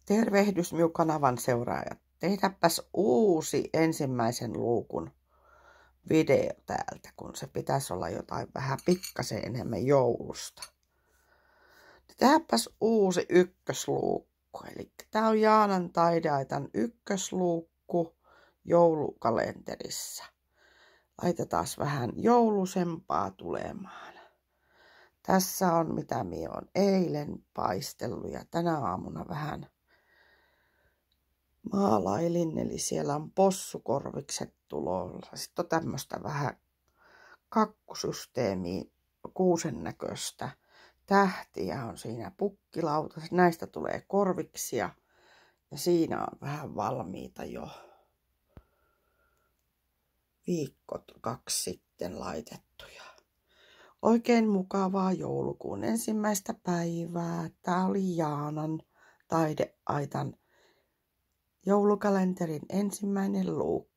Tervehdys minun kanavan seuraajat. Tehdäpäs uusi ensimmäisen luukun video täältä, kun se pitäisi olla jotain vähän pikkasen enemmän joulusta. Tehdäpäs uusi ykkösluukku. Eli tää on Jaanan Taideaitan ykkösluukku joulukalenterissa. Laitetaan vähän joulusempaa tulemaan. Tässä on mitä minä olen eilen paistellut ja tänä aamuna vähän maalailin, eli siellä on possukorvikset tulolla. Sitten on tämmöistä vähän kakkusysteemiä, kuusen näköistä. Tähtiä on siinä pukkilautassa. Näistä tulee korviksia ja siinä on vähän valmiita jo. Viikko 2 sitten laitettuja. Oikein mukavaa joulukuun ensimmäistä päivää. Tää oli Jaanan Taideaitan joulukalenterin ensimmäinen luukku.